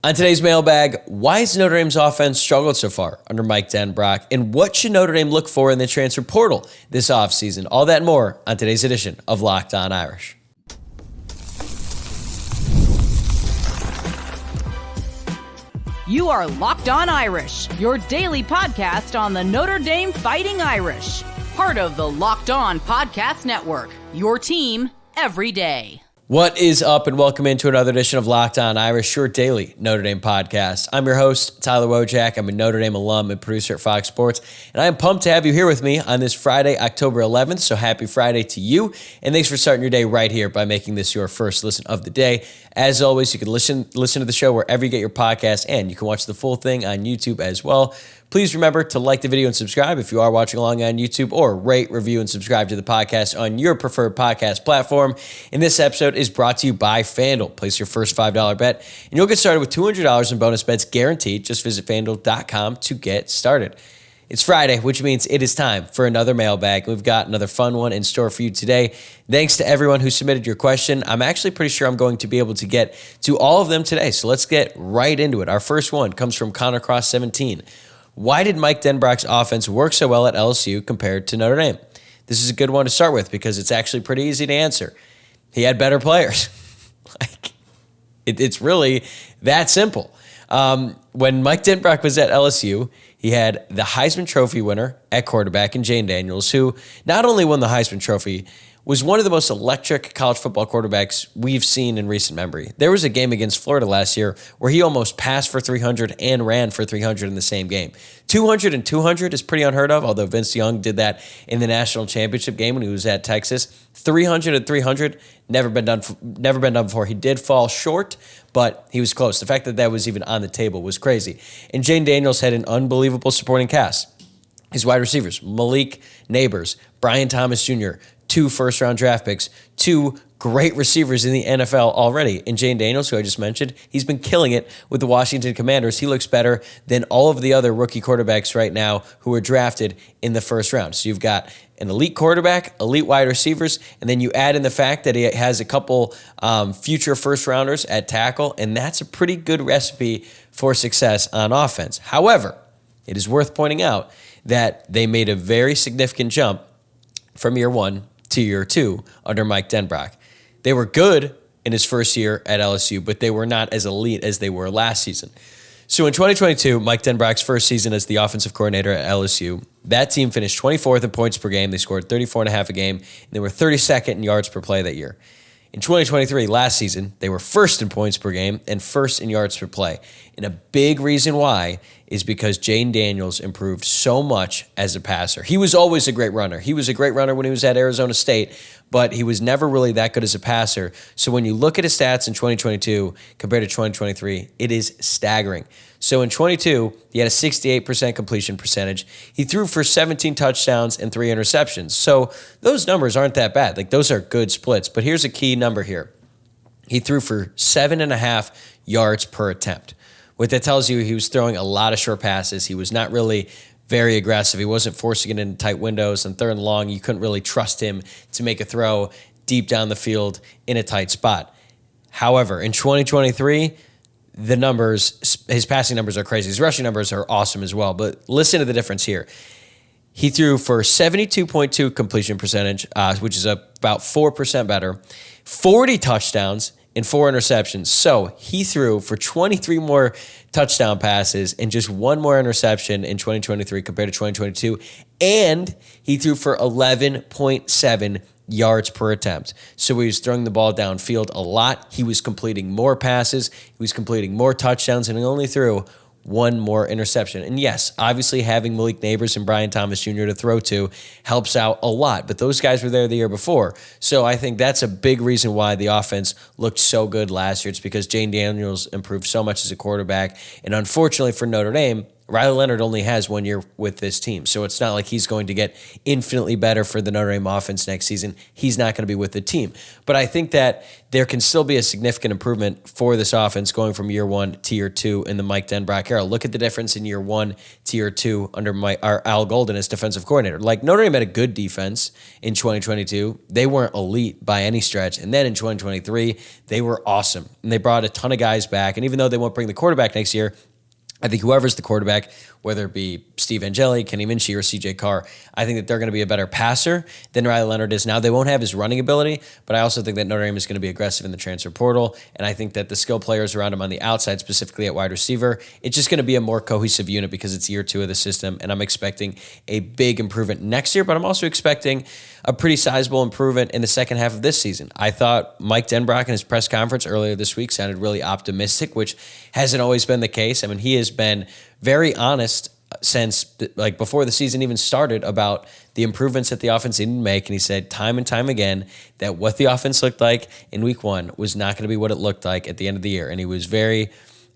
On today's mailbag, why has Notre Dame's offense struggled so far under Mike Denbrock, and what should Notre Dame look for in the transfer portal this offseason? All that and more on today's edition of Locked On Irish. You are Locked On Irish, your daily podcast on the Notre Dame Fighting Irish, part of the Locked On Podcast Network, your team every day. What is up, and welcome into another edition of Locked On Irish, your daily Notre Dame podcast. I'm your host, Tyler Wojciak. I'm a Notre Dame alum and producer at Fox Sports, and I am pumped to have you here with me on this Friday, October 11th, so happy Friday to you, and thanks for starting your day right here by making this your first listen of the day. As always, you can listen to the show wherever you get your podcast, and you can watch the full thing on YouTube as well. Please remember to like the video and subscribe if you are watching along on YouTube, or rate, review, and subscribe to the podcast on your preferred podcast platform. And this episode is brought to you by FanDuel. Place your first $5 bet, and you'll get started with $200 in bonus bets guaranteed. Just visit FanDuel.com to get started. It's Friday, which means it is time for another mailbag. We've got another fun one in store for you today. Thanks to everyone who submitted your question. I'm actually pretty sure I'm going to be able to get to all of them today, so let's get right into it. Our first one comes from Connor Cross 17. Why did Mike Denbrock's offense work so well at LSU compared to Notre Dame? This is a good one to start with because it's actually pretty easy to answer. He had better players. It's really that simple. When Mike Denbrock was at LSU, he had the Heisman Trophy winner at quarterback in Jane Daniels, who not only won the Heisman Trophy, was one of the most electric college football quarterbacks we've seen in recent memory. There was a game against Florida last year where he almost passed for 300 and ran for 300 in the same game. 200 and 200 is pretty unheard of, although Vince Young did that in the national championship game when he was at Texas. 300 and 300, never been done before. He did fall short, but he was close. The fact that that was even on the table was crazy. And Jane Daniels had an unbelievable supporting cast. His wide receivers, Malik Neighbors, Brian Thomas Jr., 2 first-round draft picks, 2 great receivers in the NFL already. And Jane Daniels, who I just mentioned, he's been killing it with the Washington Commanders. He looks better than all of the other rookie quarterbacks right now who were drafted in the first round. So you've got an elite quarterback, elite wide receivers, and then you add in the fact that he has a couple future first-rounders at tackle, and that's a pretty good recipe for success on offense. However, it is worth pointing out that they made a very significant jump from year 1 to year 2 under Mike Denbrock. They were good in his first year at LSU, but they were not as elite as they were last season. So in 2022, Mike Denbrock's first season as the offensive coordinator at LSU, that team finished 24th in points per game. They scored 34.5 a game, and they were 32nd in yards per play that year. In 2023, last season, they were first in points per game and first in yards per play. And a big reason why is because Jane Daniels improved so much as a passer. He was always a great runner. He was a great runner when he was at Arizona State, but he was never really that good as a passer. So when you look at his stats in 2022 compared to 2023, it is staggering. So in 22, he had a 68% completion percentage. He threw for 17 touchdowns and 3 interceptions. So those numbers aren't that bad. Like, those are good splits. But here's a key number here. He threw for 7.5 yards per attempt. What that tells you, he was throwing a lot of short passes. He was not really very aggressive. He wasn't forcing it into tight windows. And third and long, you couldn't really trust him to make a throw deep down the field in a tight spot. However, in 2023, the numbers, his passing numbers are crazy. His rushing numbers are awesome as well. But listen to the difference here. He threw for 72.2 completion percentage, which is about 4% better, 40 touchdowns, and 4 interceptions. So he threw for 23 more touchdown passes and just 1 more interception in 2023 compared to 2022. And he threw for 11.7 yards per attempt. So he was throwing the ball downfield a lot. He was completing more passes. He was completing more touchdowns, and he only threw 1 more interception. And yes, obviously having Malik Neighbors and Brian Thomas Jr. to throw to helps out a lot, but those guys were there the year before. So I think that's a big reason why the offense looked so good last year. It's because Jane Daniels improved so much as a quarterback. And unfortunately for Notre Dame, Riley Leonard only has 1 year with this team, so it's not like he's going to get infinitely better for the Notre Dame offense next season. He's not going to be with the team. But I think that there can still be a significant improvement for this offense going from year 1 to year 2 in the Mike Denbrock era. Look at the difference in year 1 to year 2 under Al Golden as defensive coordinator. Like, Notre Dame had a good defense in 2022. They weren't elite by any stretch. And then in 2023, they were awesome. And they brought a ton of guys back. And even though they won't bring the quarterback next year, I think whoever's the quarterback, whether it be Steve Angeli, Kenny Minchie, or CJ Carr, I think that they're going to be a better passer than Riley Leonard is now. They won't have his running ability, but I also think that Notre Dame is going to be aggressive in the transfer portal, and I think that the skill players around him on the outside, specifically at wide receiver, it's just going to be a more cohesive unit because it's year 2 of the system, and I'm expecting a big improvement next year, but I'm also expecting a pretty sizable improvement in the second half of this season. I thought Mike Denbrock in his press conference earlier this week sounded really optimistic, which hasn't always been the case. I mean, he has been very honest since like before the season even started about the improvements that the offense needed to make. And he said time and time again that what the offense looked like in week 1 was not going to be what it looked like at the end of the year. And he was very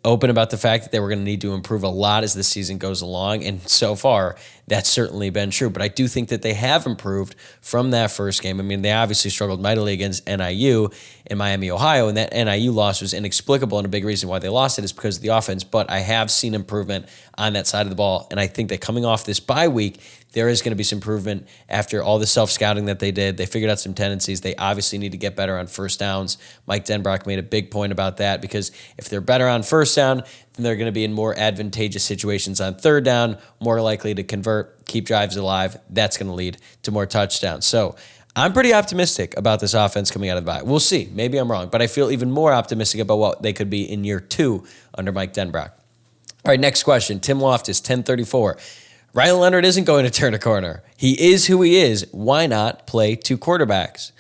open about the fact that they were going to need to improve a lot as the season goes along. And so far, that's certainly been true. But I do think that they have improved from that first game. I mean, they obviously struggled mightily against NIU in Miami, Ohio, and that NIU loss was inexplicable, and a big reason why they lost it is because of the offense. But I have seen improvement on that side of the ball, and I think that coming off this bye week, there is going to be some improvement after all the self-scouting that they did. They figured out some tendencies. They obviously need to get better on first downs. Mike Denbrock made a big point about that because if they're better on first down, then they're going to be in more advantageous situations on third down, more likely to convert, keep drives alive. That's going to lead to more touchdowns. So I'm pretty optimistic about this offense coming out of the bye. We'll see. Maybe I'm wrong, but I feel even more optimistic about what they could be in year 2 under Mike Denbrock. All right, next question. Tim Loftus, 1034. Riley Leonard isn't going to turn a corner. He is who he is. Why not play 2 quarterbacks?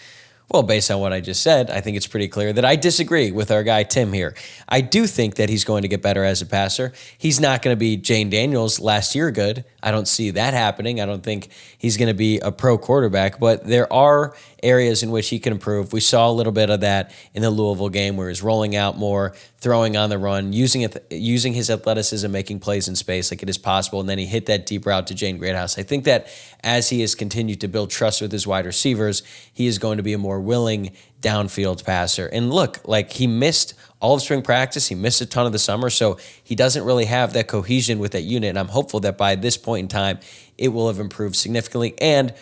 Well, based on what I just said, I think it's pretty clear that I disagree with our guy Tim here. I do think that he's going to get better as a passer. He's not going to be Jane Daniels last year good. I don't see that happening. I don't think he's going to be a pro quarterback, but there are areas in which he can improve. We saw a little bit of that in the Louisville game where he's rolling out more, throwing on the run, using his athleticism, making plays in space like it is possible, and then he hit that deep route to Jane Greathouse. I think that as he has continued to build trust with his wide receivers, he is going to be a more willing downfield passer. And look, like he missed all of spring practice, he missed a ton of the summer, so he doesn't really have that cohesion with that unit, and I'm hopeful that by this point in time, it will have improved significantly. And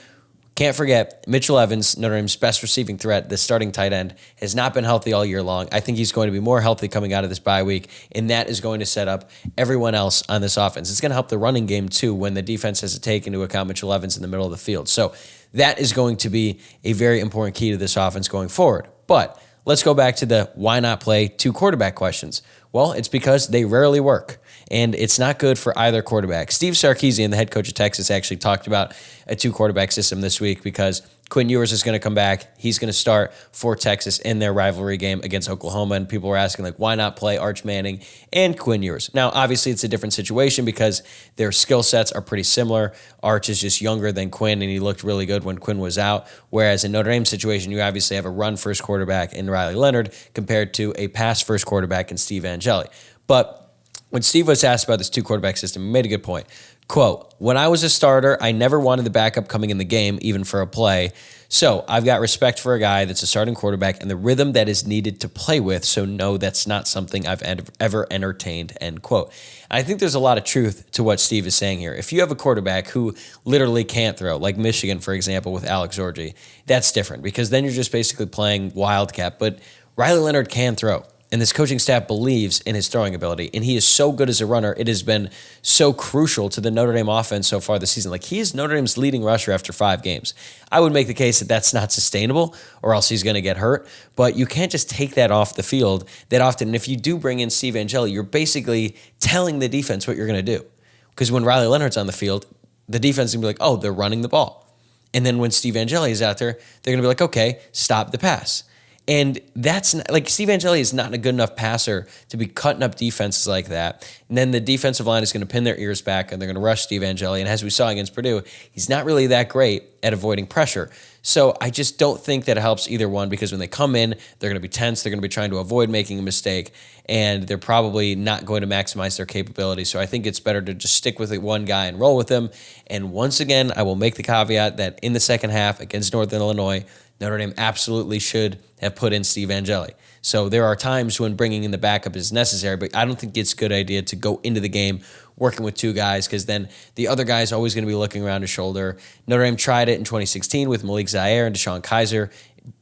can't forget, Mitchell Evans, Notre Dame's best receiving threat, the starting tight end, has not been healthy all year long. I think he's going to be more healthy coming out of this bye week, and that is going to set up everyone else on this offense. It's going to help the running game, too, when the defense has to take into account Mitchell Evans in the middle of the field. So that is going to be a very important key to this offense going forward. But let's go back to the why not play 2 quarterback questions. Well, it's because they rarely work, and it's not good for either quarterback. Steve Sarkisian, the head coach of Texas, actually talked about a 2 quarterback system this week because Quinn Ewers is going to come back. He's going to start for Texas in their rivalry game against Oklahoma, and people were asking, like, why not play Arch Manning and Quinn Ewers? Now, obviously, it's a different situation because their skill sets are pretty similar. Arch is just younger than Quinn, and he looked really good when Quinn was out, whereas in Notre Dame's situation, you obviously have a run-first quarterback in Riley Leonard compared to a pass-first quarterback in Steve Angeli. But when Steve was asked about this 2 quarterback system, he made a good point. Quote, when I was a starter, I never wanted the backup coming in the game, even for a play. So I've got respect for a guy that's a starting quarterback and the rhythm that is needed to play with. So no, that's not something I've ever entertained, end quote. I think there's a lot of truth to what Steve is saying here. If you have a quarterback who literally can't throw, like Michigan, for example, with Alex Orji, that's different because then you're just basically playing wildcat. But Riley Leonard can throw. And this coaching staff believes in his throwing ability. And he is so good as a runner. It has been so crucial to the Notre Dame offense so far this season. Like, he is Notre Dame's leading rusher after 5 games. I would make the case that that's not sustainable or else he's going to get hurt. But you can't just take that off the field that often. And if you do bring in Steve Angeli, you're basically telling the defense what you're going to do. Because when Riley Leonard's on the field, the defense is going to be like, oh, they're running the ball. And then when Steve Angeli is out there, they're going to be like, okay, stop the pass. And that's not, like, Steve Angeli is not a good enough passer to be cutting up defenses like that. And then the defensive line is going to pin their ears back and they're going to rush Steve Angeli. And as we saw against Purdue, he's not really that great at avoiding pressure. So I just don't think that it helps either one, because when they come in, they're going to be tense. They're going to be trying to avoid making a mistake, and they're probably not going to maximize their capabilities. So I think it's better to just stick with one guy and roll with him. And once again, I will make the caveat that in the second half against Northern Illinois, Notre Dame absolutely should have put in Steve Angeli. So there are times when bringing in the backup is necessary, but I don't think it's a good idea to go into the game working with two guys, because then the other guy is always going to be looking around his shoulder. Notre Dame tried it in 2016 with Malik Zaire and Deshaun Kaiser,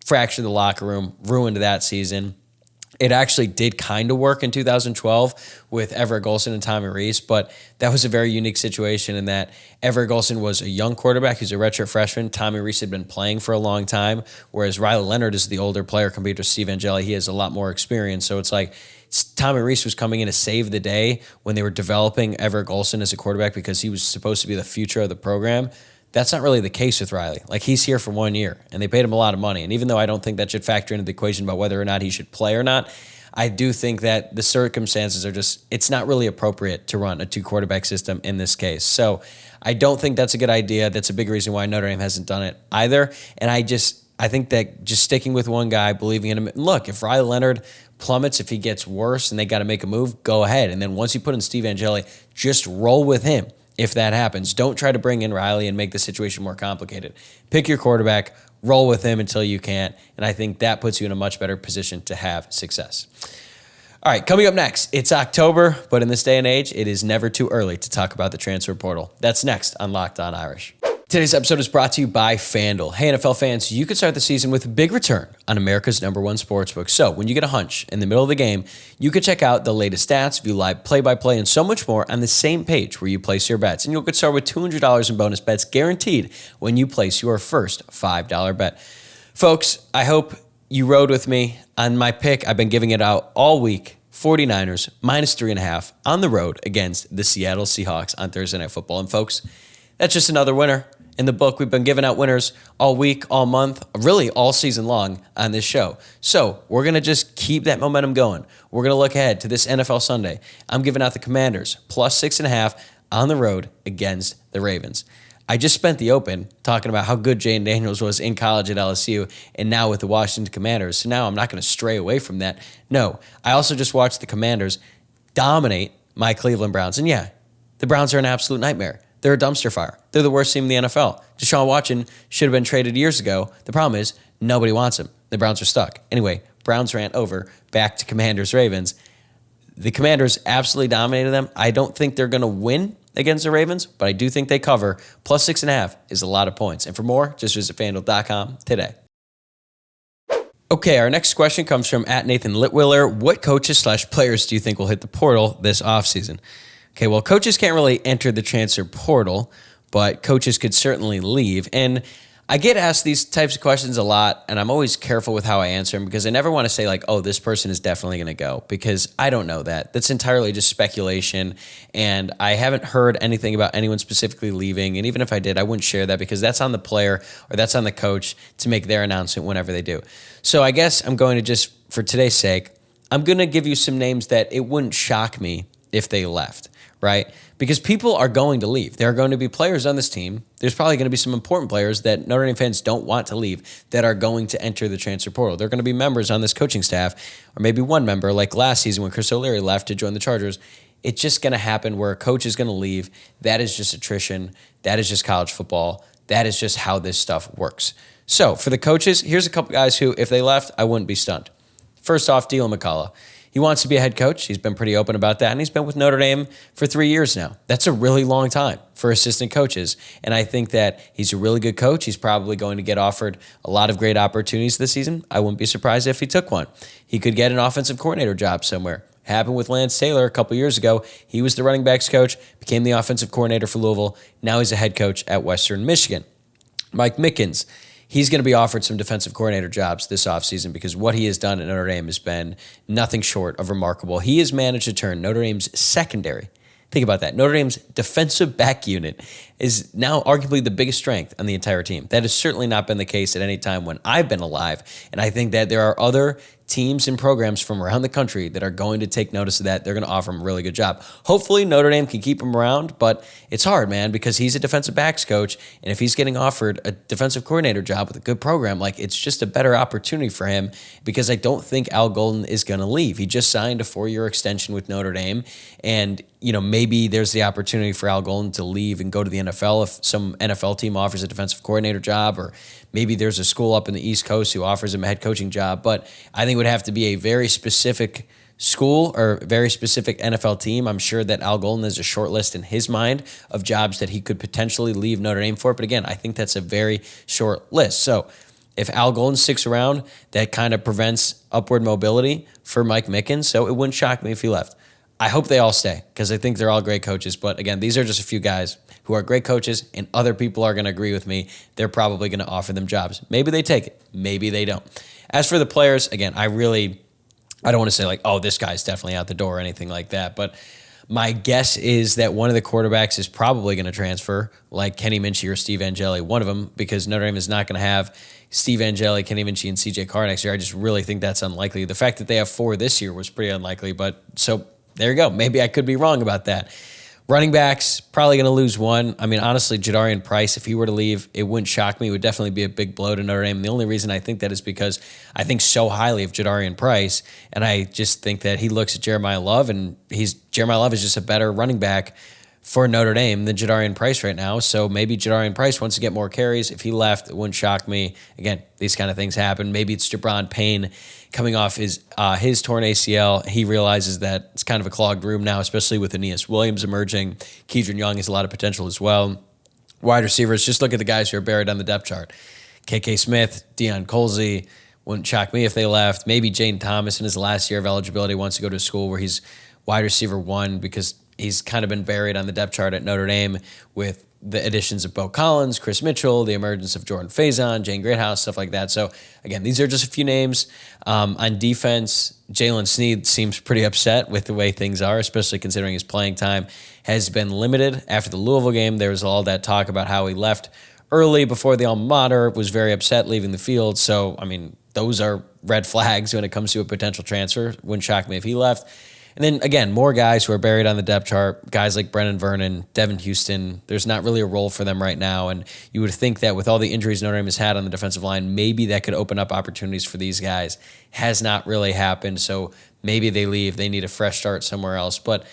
fractured the locker room, ruined that season. It actually did kind of work in 2012 with Everett Golson and Tommy Rees, but that was a very unique situation in that Everett Golson was a young quarterback. He was a redshirt freshman. Tommy Rees had been playing for a long time, whereas Riley Leonard is the older player compared to Steve Angeli. He has a lot more experience. So it's like Tommy Rees was coming in to save the day when they were developing Everett Golson as a quarterback, because he was supposed to be the future of the program. That's not really the case with Riley. Like, he's here for 1 year, and they paid him a lot of money. And even though I don't think that should factor into the equation about whether or not he should play or not, I do think that the circumstances are just, it's not really appropriate to run a two-quarterback system in this case. So I don't think that's a good idea. That's a big reason why Notre Dame hasn't done it either. And I think that just sticking with one guy, believing in him. Look, if Riley Leonard plummets, if he gets worse and they got to make a move, go ahead. And then once you put in Steve Angeli, just roll with him. If that happens, don't try to bring in Riley and make the situation more complicated. Pick your quarterback, roll with him until you can't, and I think that puts you in a much better position to have success. All right, coming up next, it's October, but in this day and age, it is never too early to talk about the transfer portal. That's next on Locked On Irish. Today's episode is brought to you by FanDuel. Hey, NFL fans, you can start the season with a big return on America's #1 sportsbook. So when you get a hunch in the middle of the game, you can check out the latest stats, view live play-by-play, and so much more on the same page where you place your bets. And you'll get started with $200 in bonus bets guaranteed when you place your first $5 bet. Folks, I hope you rode with me on my pick. I've been giving it out all week. 49ers -3.5 on the road against the Seattle Seahawks on Thursday Night Football. And folks, that's just another winner in the book. We've been giving out winners all week, all month, really all season long on this show. So we're going to just keep that momentum going. We're going to look ahead to this NFL Sunday. I'm giving out the Commanders +6.5 on the road against the Ravens. I just spent the open talking about how good Jayden Daniels was in college at LSU and now with the Washington Commanders. So now I'm not going to stray away from that. No, I also just watched the Commanders dominate my Cleveland Browns. And yeah, the Browns are an absolute nightmare. They're a dumpster fire. They're the worst team in the NFL. Deshaun Watson should have been traded years ago. The problem is nobody wants him. The Browns are stuck. Anyway, Browns ran over. Back to Commanders-Ravens. The Commanders absolutely dominated them. I don't think they're going to win against the Ravens, but I do think they cover. +6.5 is a lot of points. And for more, just visit FanDuel.com today. Okay, our next question comes from @Nathan Litwiller. What coaches/players do you think will hit the portal this offseason? Okay, well, coaches can't really enter the transfer portal, but coaches could certainly leave. And I get asked these types of questions a lot, and I'm always careful with how I answer them because I never want to say like, oh, this person is definitely going to go, because I don't know that. That's entirely just speculation, and I haven't heard anything about anyone specifically leaving. And even if I did, I wouldn't share that because that's on the player or that's on the coach to make their announcement whenever they do. So I guess I'm going to just, for today's sake, I'm going to give you some names that it wouldn't shock me if they left, right? Because people are going to leave. There are going to be players on this team. There's probably going to be some important players that Notre Dame fans don't want to leave that are going to enter the transfer portal. They're going to be members on this coaching staff, or maybe one member, like last season when Chris O'Leary left to join the Chargers. It's just going to happen where a coach is going to leave. That is just attrition. That is just college football. That is just how this stuff works. So for the coaches, here's a couple guys who, if they left, I wouldn't be stunned. First off, Dylan McCullough. He wants to be a head coach. He's been pretty open about that, and he's been with Notre Dame for 3 years now. That's a really long time for assistant coaches, and I think that he's a really good coach. He's probably going to get offered a lot of great opportunities this season. I wouldn't be surprised if he took one. He could get an offensive coordinator job somewhere. Happened with Lance Taylor a couple years ago. He was the running backs coach, became the offensive coordinator for Louisville. Now he's a head coach at Western Michigan. Mike Mickens. He's going to be offered some defensive coordinator jobs this offseason because what he has done at Notre Dame has been nothing short of remarkable. He has managed to turn Notre Dame's secondary Think about that. Notre Dame's defensive back unit is now arguably the biggest strength on the entire team. That has certainly not been the case at any time when I've been alive. And I think that there are other teams and programs from around the country that are going to take notice of that. They're going to offer him a really good job. Hopefully Notre Dame can keep him around, but it's hard, man, because he's a defensive backs coach, and if he's getting offered a defensive coordinator job with a good program, like, it's just a better opportunity for him, because I don't think Al Golden is going to leave. He just signed a 4-year extension with Notre Dame, and maybe there's the opportunity for Al Golden to leave and go to the NFL if some NFL team offers a defensive coordinator job, or maybe there's a school up in the East Coast who offers him a head coaching job. But I think it would have to be a very specific school or very specific NFL team. I'm sure that Al Golden has a short list in his mind of jobs that he could potentially leave Notre Dame for. But again, I think that's a very short list. So if Al Golden sticks around, that kind of prevents upward mobility for Mike Mickens. So it wouldn't shock me if he left. I hope they all stay, because I think they're all great coaches. But again, these are just a few guys who are great coaches, and other people are going to agree with me. They're probably going to offer them jobs. Maybe they take it. Maybe they don't. As for the players, again, I don't want to say like, oh, this guy's definitely out the door or anything like that. But my guess is that one of the quarterbacks is probably going to transfer, like Kenny Minchey or Steve Angeli, one of them, because Notre Dame is not going to have Steve Angeli, Kenny Minchey, and CJ Carr next year. I just really think that's unlikely. The fact that they have 4 this year was pretty unlikely, but so there you go. Maybe I could be wrong about that. Running backs, probably going to lose one. I mean, honestly, Jadarian Price, if he were to leave, it wouldn't shock me. It would definitely be a big blow to Notre Dame. And the only reason I think that is because I think so highly of Jadarian Price, and I just think that he looks at Jeremiah Love, and Jeremiah Love is just a better running back for Notre Dame than Jadarian Price right now. So maybe Jadarian Price wants to get more carries. If he left, it wouldn't shock me. Again, these kind of things happen. Maybe it's Jabron Payne coming off his torn ACL. He realizes that it's kind of a clogged room now, especially with Aeneas Williams emerging. Keidron Young has a lot of potential as well. Wide receivers, just look at the guys who are buried on the depth chart. KK Smith, Deion Colsey, wouldn't shock me if they left. Maybe Jane Thomas in his last year of eligibility wants to go to a school where he's wide receiver 1, because he's kind of been buried on the depth chart at Notre Dame with the additions of Bo Collins, Chris Mitchell, the emergence of Jordan Faison, Jane Greathouse, stuff like that. So, again, these are just a few names. On defense, Jalen Sneed seems pretty upset with the way things are, especially considering his playing time has been limited. After the Louisville game, there was all that talk about how he left early before the alma mater, was very upset leaving the field. So, I mean, those are red flags when it comes to a potential transfer. Wouldn't shock me if he left. And then, again, more guys who are buried on the depth chart, guys like Brennan Vernon, Devin Houston. There's not really a role for them right now, and you would think that with all the injuries Notre Dame has had on the defensive line, maybe that could open up opportunities for these guys. Has not really happened, so maybe they leave. They need a fresh start somewhere else. But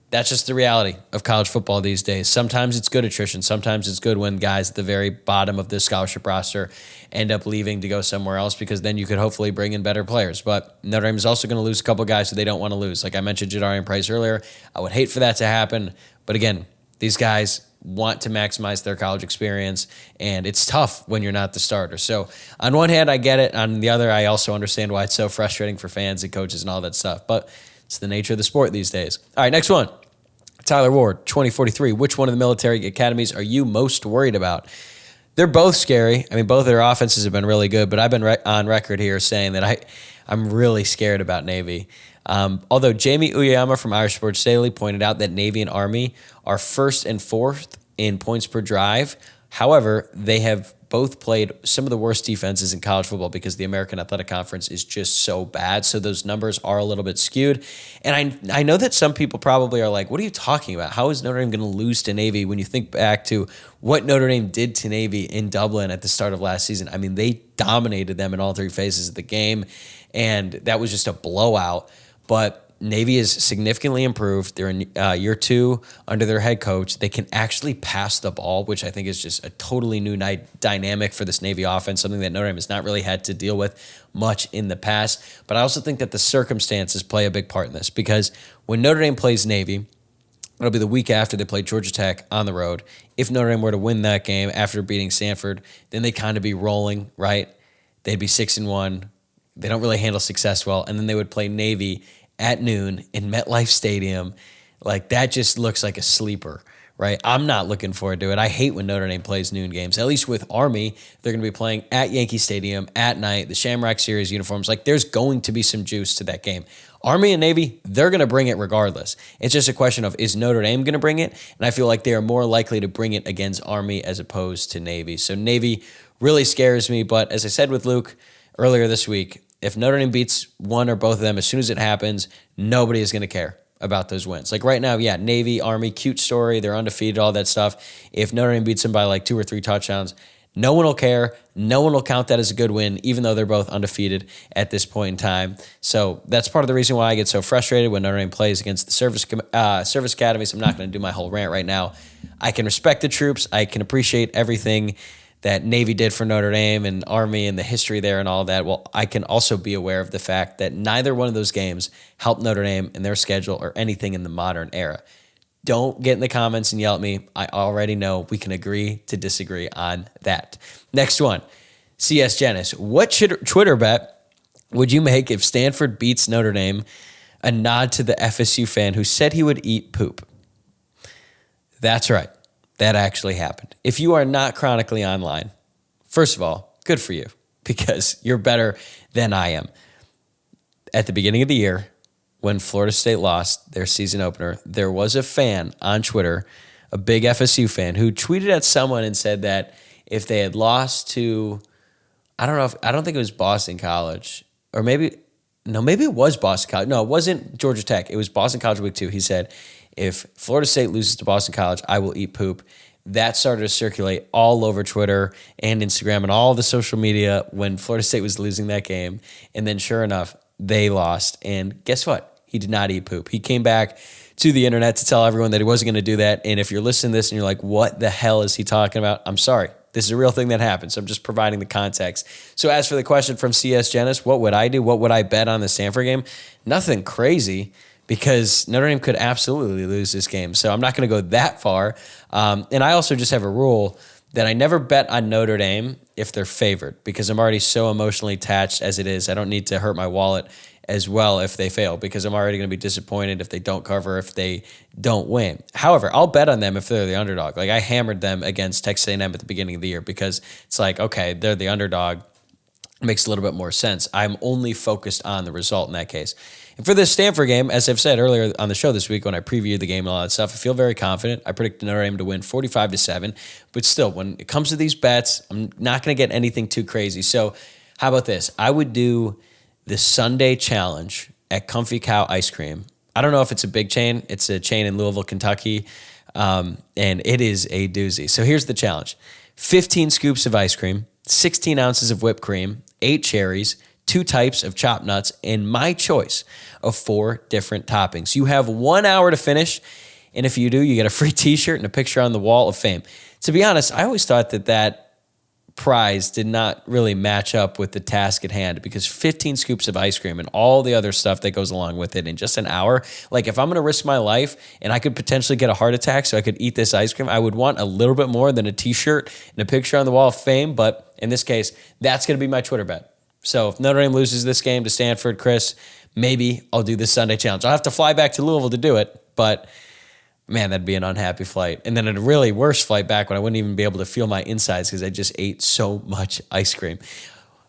that's just the reality of college football these days. Sometimes it's good attrition. Sometimes it's good when guys at the very bottom of the scholarship roster end up leaving to go somewhere else, because then you could hopefully bring in better players. But Notre Dame is also going to lose a couple guys who they don't want to lose. Like I mentioned Jadarian Price earlier. I would hate for that to happen. But again, these guys want to maximize their college experience, and it's tough when you're not the starter. So on one hand, I get it. On the other, I also understand why it's so frustrating for fans and coaches and all that stuff. But it's the nature of the sport these days. All right, next one. Tyler Ward, 2043. Which one of the military academies are you most worried about? They're both scary. I mean, both of their offenses have been really good, but I've been on record here saying that I'm really scared about Navy. Although Jamie Uyama from Irish Sports Daily pointed out that Navy and Army are first and fourth in points per drive. However, they have both played some of the worst defenses in college football because the American Athletic Conference is just so bad. So those numbers are a little bit skewed. And I know that some people probably are like, what are you talking about? How is Notre Dame going to lose to Navy when you think back to what Notre Dame did to Navy in Dublin at the start of last season? I mean, they dominated them in all 3 phases of the game, and that was just a blowout. But Navy is significantly improved. They're in year 2 under their head coach. They can actually pass the ball, which I think is just a totally new dynamic for this Navy offense, something that Notre Dame has not really had to deal with much in the past. But I also think that the circumstances play a big part in this, because when Notre Dame plays Navy, it'll be the week after they play Georgia Tech on the road. If Notre Dame were to win that game after beating Stanford, then they kind of be rolling, right? They'd be 6-1. They don't really handle success well. And then they would play Navy at noon in MetLife Stadium. Like, that just looks like a sleeper, right? I'm not looking forward to it. I hate when Notre Dame plays noon games. At least with Army, they're going to be playing at Yankee Stadium at night, the Shamrock Series uniforms. Like, there's going to be some juice to that game. Army and Navy, they're going to bring it regardless. It's just a question of, is Notre Dame going to bring it? And I feel like they are more likely to bring it against Army as opposed to Navy. So Navy really scares me. But as I said with Luke earlier this week, if Notre Dame beats one or both of them, as soon as it happens, nobody is going to care about those wins. Like right now, yeah, Navy, Army, cute story. They're undefeated, all that stuff. If Notre Dame beats them by like 2 or 3 touchdowns, no one will care. No one will count that as a good win, even though they're both undefeated at this point in time. So that's part of the reason why I get so frustrated when Notre Dame plays against the service academies. I'm not going to do my whole rant right now. I can respect the troops. I can appreciate everything that Navy did for Notre Dame and Army and the history there and all that. Well, I can also be aware of the fact that neither one of those games helped Notre Dame in their schedule or anything in the modern era. Don't get in the comments and yell at me. I already know we can agree to disagree on that. Next one, CS Janice. What Twitter bet would you make if Stanford beats Notre Dame? A nod to the FSU fan who said he would eat poop. That's right. That actually happened. If you are not chronically online, first of all, good for you because you're better than I am. At the beginning of the year, when Florida State lost their season opener, there was a fan on Twitter, a big FSU fan, who tweeted at someone and said that if they had lost to, I don't think it was Boston College, or maybe it was Boston College. No, it wasn't Georgia Tech. It was Boston College week 2. He said, if Florida State loses to Boston College, I will eat poop. That started to circulate all over Twitter and Instagram and all the social media when Florida State was losing that game. And then sure enough, they lost. And guess what? He did not eat poop. He came back to the internet to tell everyone that he wasn't going to do that. And if you're listening to this and you're like, what the hell is he talking about? I'm sorry. This is a real thing that happened. So I'm just providing the context. So as for the question from CS Janice, what would I do? What would I bet on the Stanford game? Nothing crazy, because Notre Dame could absolutely lose this game. So I'm not going to go that far. And I also just have a rule that I never bet on Notre Dame if they're favored, because I'm already so emotionally attached as it is. I don't need to hurt my wallet as well if they fail, because I'm already going to be disappointed if they don't cover, if they don't win. However, I'll bet on them if they're the underdog. Like I hammered them against Texas A&M at the beginning of the year because it's like, okay, they're the underdog. It makes a little bit more sense. I'm only focused on the result in that case. And for this Stanford game, as I've said earlier on the show this week when I previewed the game and all that stuff, I feel very confident. I predict Notre Dame to win 45-7. But still, when it comes to these bets, I'm not going to get anything too crazy. So how about this? I would do the Sunday challenge at Comfy Cow Ice Cream. I don't know if it's a big chain. It's a chain in Louisville, Kentucky, and it is a doozy. So here's the challenge. 15 scoops of ice cream, 16 ounces of whipped cream, 8 cherries, 2 types of chopped nuts, and my choice of 4 different toppings. You have 1 hour to finish, and if you do, you get a free t-shirt and a picture on the wall of fame. To be honest, I always thought that prize did not really match up with the task at hand, because 15 scoops of ice cream and all the other stuff that goes along with it in just an hour, like if I'm going to risk my life and I could potentially get a heart attack so I could eat this ice cream, I would want a little bit more than a t-shirt and a picture on the wall of fame. But in this case, that's going to be my Twitter bet. So if Notre Dame loses this game to Stanford, Chris, maybe I'll do the Sunday challenge. I'll have to fly back to Louisville to do it, but man, that'd be an unhappy flight. And then a really worse flight back when I wouldn't even be able to feel my insides because I just ate so much ice cream.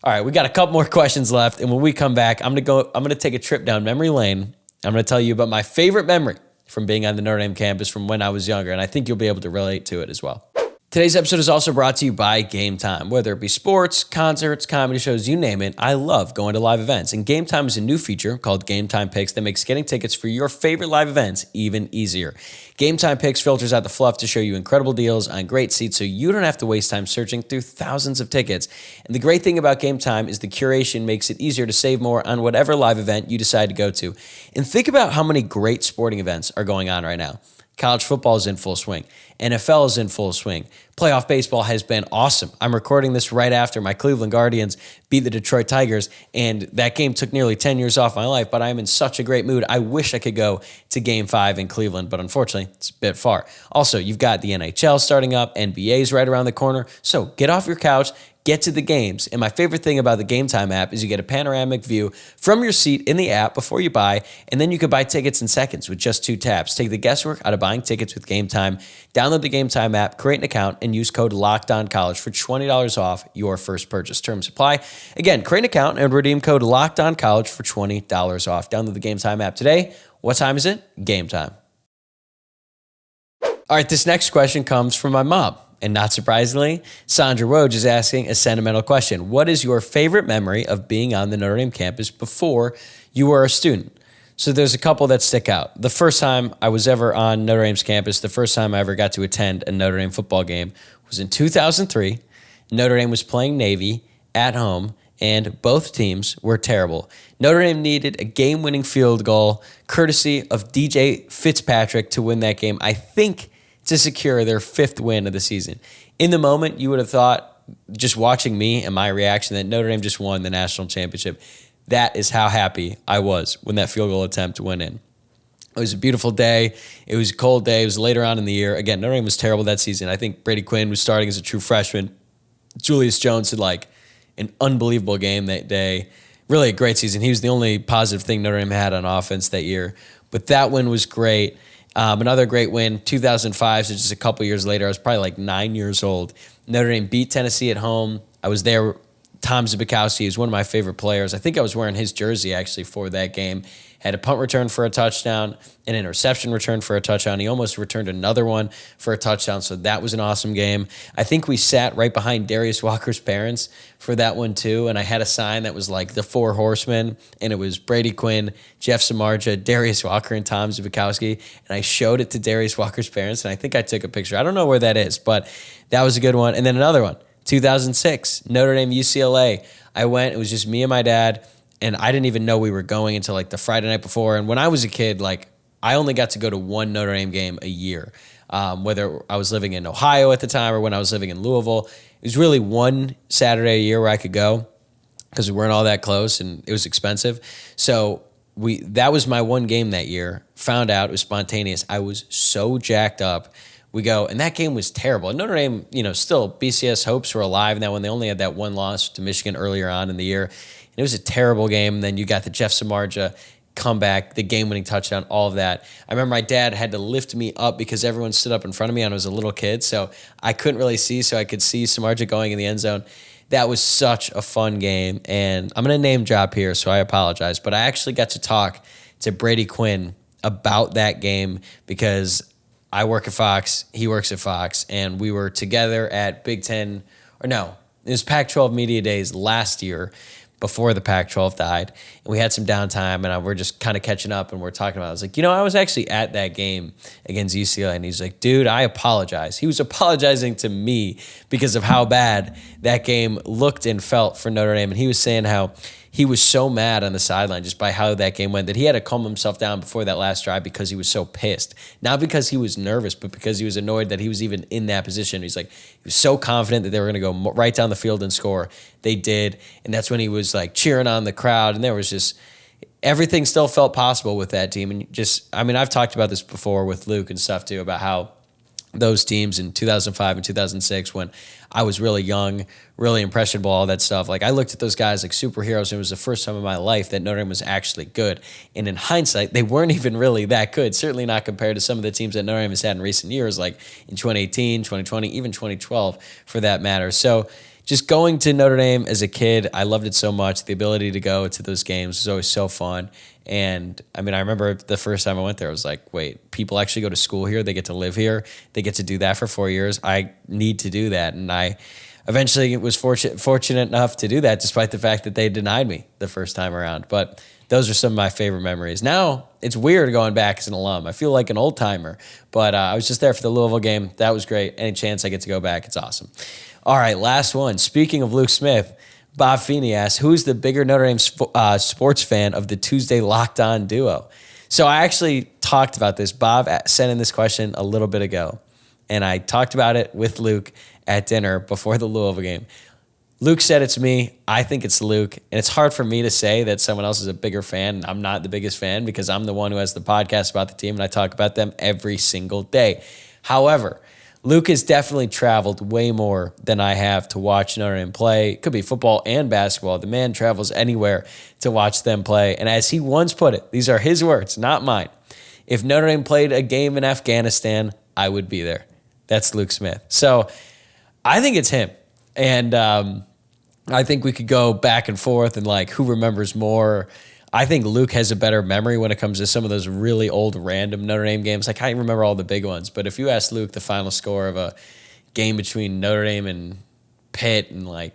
All right, we got a couple more questions left, and when we come back, I'm gonna take a trip down memory lane. I'm gonna tell you about my favorite memory from being on the Notre Dame campus from when I was younger, and I think you'll be able to relate to it as well. Today's episode is also brought to you by Gametime. Whether it be sports, concerts, comedy shows, you name it, I love going to live events. And Gametime is a new feature called Gametime Picks that makes getting tickets for your favorite live events even easier. Gametime Picks filters out the fluff to show you incredible deals on great seats so you don't have to waste time searching through thousands of tickets. And the great thing about Gametime is the curation makes it easier to save more on whatever live event you decide to go to. And think about how many great sporting events are going on right now. College football is in full swing. NFL is in full swing. Playoff baseball has been awesome. I'm recording this right after my Cleveland Guardians beat the Detroit Tigers, and that game took nearly 10 years off my life, but I'm in such a great mood. I wish I could go to Game 5 in Cleveland, but unfortunately, it's a bit far. Also, you've got the NHL starting up, NBA's right around the corner, so get off your couch, get to the games. And my favorite thing about the Gametime app is you get a panoramic view from your seat in the app before you buy, and then you can buy tickets in seconds with just 2 taps. Take the guesswork out of buying tickets with Gametime. Download the Gametime app, create an account, and use code LOCKEDONCollege for $20 off your first purchase. Terms apply. Again, create an account and redeem code LOCKEDONCollege for $20 off. Download the Gametime app today. What time is it? Game time. All right, this next question comes from my mom. And not surprisingly, Sandra Woj is asking a sentimental question. What is your favorite memory of being on the Notre Dame campus before you were a student? So there's a couple that stick out. The first time I was ever on Notre Dame's campus, the first time I ever got to attend a Notre Dame football game was in 2003. Notre Dame was playing Navy at home, and both teams were terrible. Notre Dame needed a game-winning field goal, courtesy of DJ Fitzpatrick, to win that game. I think to secure their 5th win of the season. In the moment, you would have thought, just watching me and my reaction, that Notre Dame just won the national championship. That is how happy I was when that field goal attempt went in. It was a beautiful day. It was a cold day. It was later on in the year. Again, Notre Dame was terrible that season. I think Brady Quinn was starting as a true freshman. Julius Jones had an unbelievable game that day. Really a great season. He was the only positive thing Notre Dame had on offense that year. But that win was great. Another great win, 2005, so just a couple years later. I was probably 9 years old. Notre Dame beat Tennessee at home. I was there. Tom Zbikowski is one of my favorite players. I think I was wearing his jersey, actually, for that game. Had a punt return for a touchdown, an interception return for a touchdown. He almost returned another one for a touchdown, so that was an awesome game. I think we sat right behind Darius Walker's parents for that one, too, and I had a sign that was the 4 horsemen, and it was Brady Quinn, Jeff Samardzija, Darius Walker, and Tom Zbikowski, and I showed it to Darius Walker's parents, and I think I took a picture. I don't know where that is, but that was a good one. And then another one, 2006, Notre Dame UCLA. I went, it was just me and my dad, and I didn't even know we were going until the Friday night before. And when I was a kid, I only got to go to one Notre Dame game a year, whether I was living in Ohio at the time or when I was living in Louisville. It was really one Saturday a year where I could go because we weren't all that close and it was expensive. So that was my one game that year. Found out it was spontaneous. I was so jacked up. We go, and that game was terrible. And Notre Dame, still BCS hopes were alive in that one. They only had that one loss to Michigan earlier on in the year. And it was a terrible game. And then you got the Jeff Samardzija comeback, the game-winning touchdown, all of that. I remember my dad had to lift me up because everyone stood up in front of me and I was a little kid, so I couldn't really see, so I could see Samardzija going in the end zone. That was such a fun game. And I'm going to name drop here, so I apologize. But I actually got to talk to Brady Quinn about that game because I work at Fox, he works at Fox, and we were together at Big Ten, it was Pac-12 Media Days last year before the Pac-12 died, and we had some downtime, and we're just kind of catching up, and we're talking about it. I was like, I was actually at that game against UCLA, and he's like, dude, I apologize. He was apologizing to me because of how bad that game looked and felt for Notre Dame, and he was saying how he was so mad on the sideline just by how that game went that he had to calm himself down before that last drive because he was so pissed. Not because he was nervous, but because he was annoyed that he was even in that position. He's like, he was so confident that they were going to go right down the field and score. They did, and that's when he was cheering on the crowd, and there was just everything still felt possible with that team. And I've talked about this before with Luke and stuff too, about how those teams in 2005 and 2006, when I was really young, really impressionable, all that stuff. I looked at those guys like superheroes, and it was the first time in my life that Notre Dame was actually good. And in hindsight, they weren't even really that good, certainly not compared to some of the teams that Notre Dame has had in recent years, like in 2018, 2020, even 2012 for that matter. So just going to Notre Dame as a kid, I loved it so much. The ability to go to those games was always so fun. And I remember the first time I went there, I was like, wait, people actually go to school here. They get to live here. They get to do that for 4 years. I need to do that. And I eventually was fortunate enough to do that, despite the fact that they denied me the first time around. But those are some of my favorite memories. Now, it's weird going back as an alum. I feel like an old timer. But I was just there for the Louisville game. That was great. Any chance I get to go back, it's awesome. All right, last one. Speaking of Luke Smith, Bob Feeney asks, who's the bigger Notre Dame sports fan of the Tuesday Locked On duo? So I actually talked about this. Bob sent in this question a little bit ago, and I talked about it with Luke at dinner before the Louisville game. Luke said it's me. I think it's Luke, and it's hard for me to say that someone else is a bigger fan. I'm not the biggest fan because I'm the one who has the podcast about the team, and I talk about them every single day. However, Luke has definitely traveled way more than I have to watch Notre Dame play. It could be football and basketball. The man travels anywhere to watch them play. And as he once put it, these are his words, not mine. If Notre Dame played a game in Afghanistan, I would be there. That's Luke Smith. So I think it's him. And I think we could go back and forth and like who remembers more. I think Luke has a better memory when it comes to some of those really old random Notre Dame games. Like I remember all the big ones, but if you ask Luke the final score of a game between Notre Dame and Pitt and like,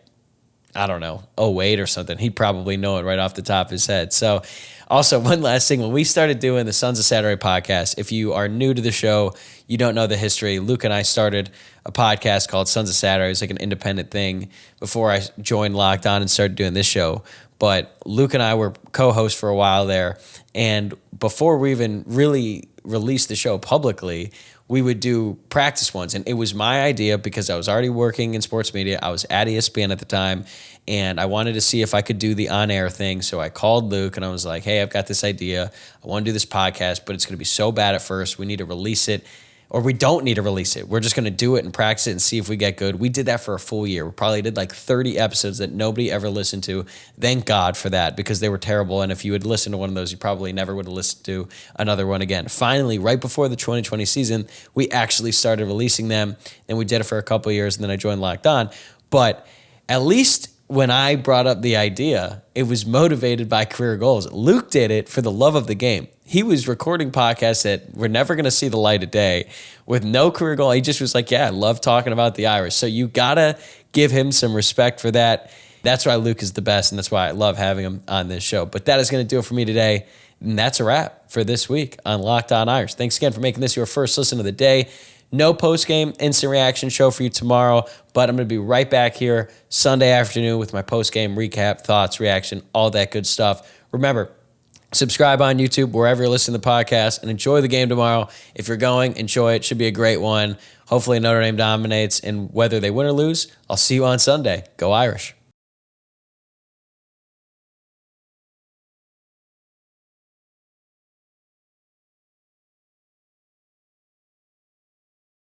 I don't know, 08 or something, he'd probably know it right off the top of his head. So also one last thing, when we started doing the Sons of Saturday podcast, if you are new to the show, you don't know the history, Luke and I started a podcast called Sons of Saturday. It was like an independent thing before I joined Locked On and started doing this show. But Luke and I were co-hosts for a while there. And before we even really released the show publicly, we would do practice ones. And it was my idea because I was already working in sports media. I was at ESPN at the time. And I wanted to see if I could do the on-air thing. So I called Luke and I was like, hey, I've got this idea. I want to do this podcast, but it's going to be so bad at first. We need to release it. Or we don't need to release it. We're just going to do it and practice it and see if we get good. We did that for a full year. We probably did like 30 episodes that nobody ever listened to. Thank God for that because they were terrible. And if you had listened to one of those, you probably never would have listened to another one again. Finally, right before the 2020 season, we actually started releasing them. And we did it for a couple of years. And then I joined Locked On. But at least when I brought up the idea, it was motivated by career goals. Luke did it for the love of the game. He was recording podcasts that were never going to see the light of day with no career goal. He just was like, yeah, I love talking about the Irish. So you got to give him some respect for that. That's why Luke is the best, and that's why I love having him on this show. But that is going to do it for me today, and that's a wrap for this week on Locked On Irish. Thanks again for making this your first listen of the day. No post-game instant reaction show for you tomorrow, but I'm going to be right back here Sunday afternoon with my post-game recap, thoughts, reaction, all that good stuff. Remember, subscribe on YouTube, wherever you're listening to the podcast, and enjoy the game tomorrow. If you're going, enjoy it. Should be a great one. Hopefully Notre Dame dominates, and whether they win or lose, I'll see you on Sunday. Go Irish.